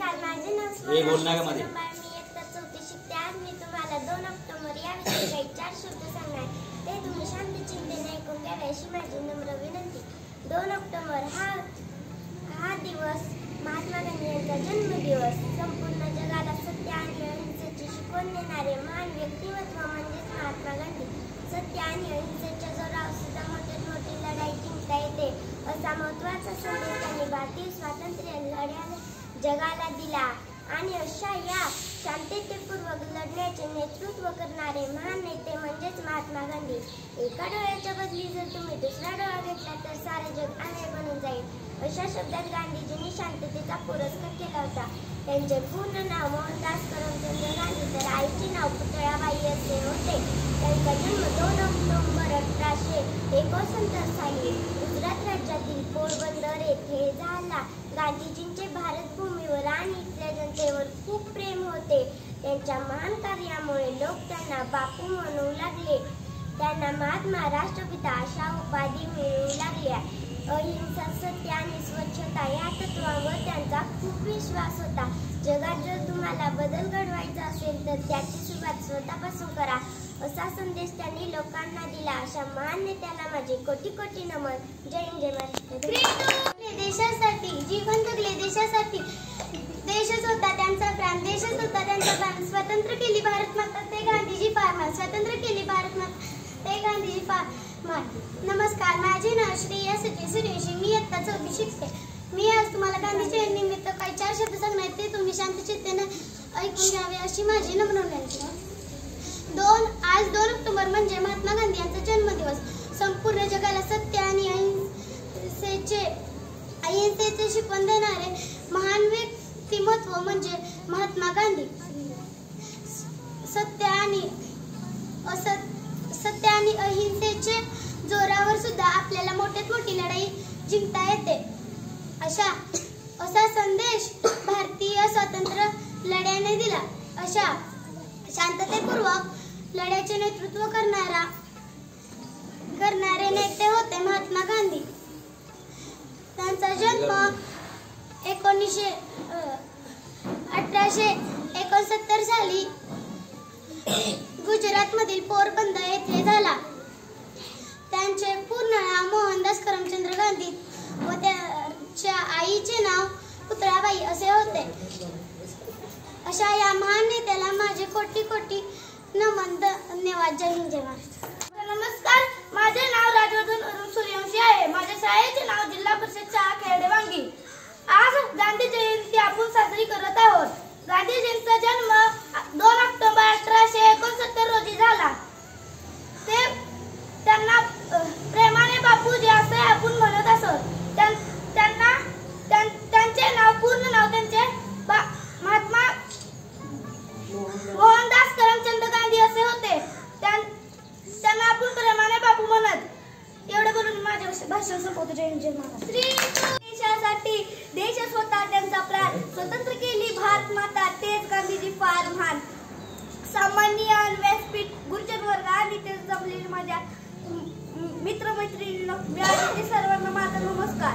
नमस्कार, माझे नाव स्वप्ना मी इयत्ता 4थी शिकते. आज मी तुम्हाला 2 ऑक्टोबर याविषयी काही 4 शब्द सांगणार. ते तुम्ही शांत चिंतेने ऐकून घ्यावे अशी माझी नम्र विनंती. 2 ऑक्टोबर हा दिवस महात्मा गांधी यांचा जन्मदिवस. संपूर्ण जगाला सत्य आणि अहिंसेची शिकवण देणारे महान व्यक्तिमत्व म्हणजेच महात्मा गांधी. सत्य आणि अहिंसेच्या जोरावर सुद्धा मोठी लढाई जिंकता येते असा महत्त्वाचा संदेश त्यांनी भारतीय स्वातंत्र्य लढ्याला जगाला दिला. आणि अशा या शांततेपूर्वक लढण्याचे नेतृत्व करणारे महान नेते म्हणजेच महात्मा गांधी. एका डोळ्याच्या बदली जर तुम्ही दुसरा डोळा घेतला तर सारे जग आंधळे बनून जाईल. अशा शब्दात गांधीजींनी शांततेचा पुरस्कार केला होता. त्यांचे पूर्ण नाव मोहनदास करमचंद गांधी तर आईचे नाव पुतळाबाई असे होते. त्यांचा जन्म 2 ऑक्टोबर 1869 साली गुजरात राज्यातील पोरबंदर येथे झाला. गांधीजींचे भारत भूमीवर आणि इथल्या जनतेवर खूप प्रेम होते. त्यांच्या महान कार्यामुळे लोक त्यांना बापू म्हणू लागले. त्यांना महात्मा, राष्ट्रपिता अशा उपाधी मिळू लागल्या. अहिंसा, सत्य आणि स्वच्छता या तत्वांवर त्यांचा खूप विश्वास होता. जगात जर तुम्हाला बदल घडवायचा असेल तर त्याची सुरुवात स्वतःपासून करा असा संदेश त्यांनी लोकांना दिला. अशा महान नेत्याला माझे कोटी कोटी नमन. जय हिंद, जय महाराष्ट्र. देशासाठी जीवन जगले, देशासाठी देशच होता त्यांचा प्राण, देशच होता त्यांचा प्राण. स्वतंत्र केली भारत माता ते गांधीजी फार मान. स्वतंत्र केली भारत माता ते गांधीजी फार मान. नमस्कार, माझे नाव श्रेया सूर्यवंशी. मी इयत्ता 4थी शिकते. मी आज तुम्हाला गांधी जयंतीनिमित्त काही 4 शब्द सांगणार. ते तुम्ही शांत चित्तेने ऐकून घ्यावे अशी माझी नम्र विनंती. आज 2 ऑक्टोबर म्हणजे महात्मा गांधी यांचा जन्मदिवस. संपूर्ण जगाला सत्य आणि अहिंसेचे शिकवण देणारे महान व्यक्तिमत्व म्हणजे महात्मा गांधी. सत्य आणि अहिंसेचे जोरावर सुद्धा आपल्याला मोठी लढाई जिंकता येते असा संदेश भारतीय स्वातंत्र्य लढ्याने दिला. अशा शांततेपूर्वक लढ्याचे नेतृत्व करणारे नेते होते महात्मा गांधी. त्यांचा जन्म 1869 साली गुजरात मधील पोरबंदर येथे झाला. त्यांचे पूर्ण नाव मोहनदास करमचंद गांधी व त्यांच्या आईचे नाव पुतळाबाई असे होते. अशा या महान नेत्याला माझे कोटी कोटी नमन. धन्यवाद. जय हिंद, जय महाराष्ट्र. नमस्कार, माझे नाव राजवर्धन अरुण सूर्यवंशी आहे. माझ्या शाळेचे नाव जिल्हा परिषद शाळा खेडेवांगी. आज गांधी जयंती आपण साजरी करत आहोत. गांधीजींचा जन्म 2 ऑक्टोबर 1869 रोजी झाला. त्यांना प्रेमाने बापूजी असे आपण म्हणत असत. त्यांचे पूर्ण नाव त्यांचे महात्मा मोहनदास करमचंद गांधी असे होते. त्यांना आपण प्रेमाने बापू म्हणत. एवढं बोलून माझे भाषण संपवतो. जय हिंद, जय महाराष्ट्र. देशासाठी देशच होता त्यांचा प्राण. स्वतंत्र केली भारत माता तेच गांधीजी फार महान. सामान्य व्यासपीठ गुरुजन वर्ग आणि ते जमलेले माझ्या मित्रमैत्रिणींना सर्वांना माझा नमस्कार.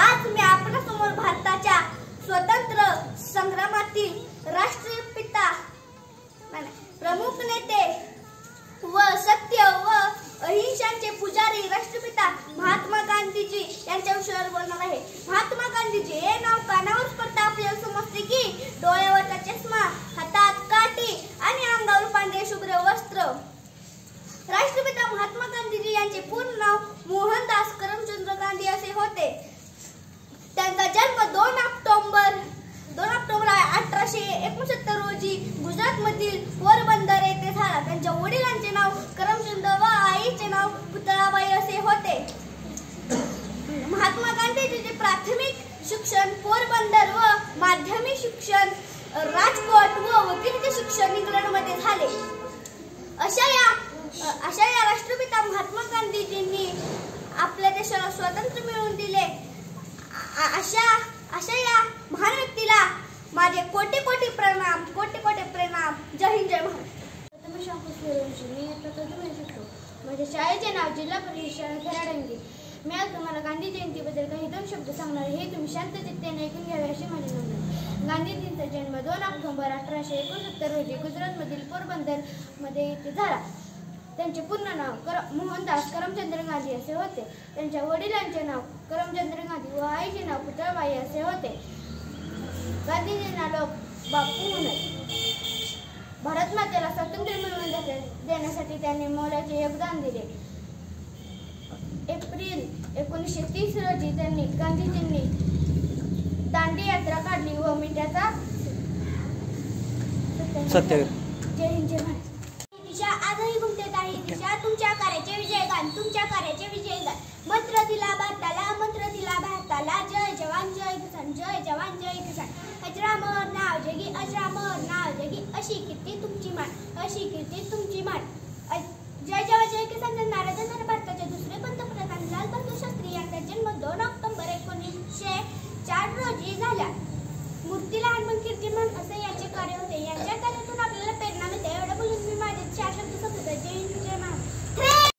आज मी आपल्यासमोर भारताच्या स्वतंत्र संग्रामातील राष्ट्रपिता, प्रमुख नेते व सत्य व अहिंसाचे पुजारी राष्ट्रपिता महात्मा गांधीजी यांच्या विषयावर बोलणार आहे. महात्मा गांधीजी हे नाव कानावर पडता आपल्याला समजते की डोळ्यावरचा चष्मा, हातात काठी आणि अंगावर पांढरे शुभ्र वस्त्र. राष्ट्रपिता महात्मा गांधीजी यांचे पूर्ण नाव मोहनदास करमचंद गांधी असे होते. त्यांचा जन्म 2 ऑक्टोबर 1869 रोजी गुजरात मधील पोरबंदर येथे झाला. त्यांच्या वडिलांचे नाव करमचंद व आईचे नाव पुतळाबाई असे होते. महात्मा गांधीजींचे प्राथमिक शिक्षण पोरबंदर व माध्यमिक शिक्षण राजकोट व वकिलीचे शिक्षण इंग्लंडमध्ये झाले. अशा या राष्ट्रपिता महात्मा गांधीजींनी आपल्या देशाला स्वातंत्र्य मिळवून दिले. अशा या महान व्यक्तीला माझे कोटी कोटी प्रणाम. जय हिंद, जय महाराष्ट्र. मी इयत्ता 4थी शिकतो. माझ्या शाळेचे नाव जिल्हा परिषद शाळा खेडेवांगी. मी आज तुम्हाला गांधी जयंतीबद्दल काही 2 शब्द सांगणार आहे. हे तुम्ही शांत चित्ताने ऐकून घ्यावे अशी माझी विनंती. गांधीजींचा जन्म 2 ऑक्टोबर 1869 रोजी गुजरातमधील पोरबंदरमध्ये येथे झाला. त्यांचे पूर्ण नाव मोहनदास करमचंद गांधी असे होते. त्यांच्या वडिलांचे नाव करमचंद गांधी व आईचे नाव पुतळाबाई असे होते. गांधीजींना लोक बापू म्हणत. भारत मातेला स्वातंत्र्य मिळवून देण्यासाठी त्यांनी मोलाचे योगदान दिले. एप्रिल 1930 रोजी गांधीजींनी दांडी यात्रा काढली व मिठाचा सत्याग्रह. जय हिंद जय भारत. दिशा आजही घुमते ताई दिशा तुमच्या कार्याचे विजयगान तुमच्या कार्याचे विजयगान. मंत्र दिला भारताला मंत्र दिला भारताला. जय जवान जय किसान जय जवान जय किसान. अजरामर नाव जगी अजरामर नाव जगी. अशी कीर्ती तुमची मान अशी कीर्ती तुमची मान. जय जवान जय किसान नारा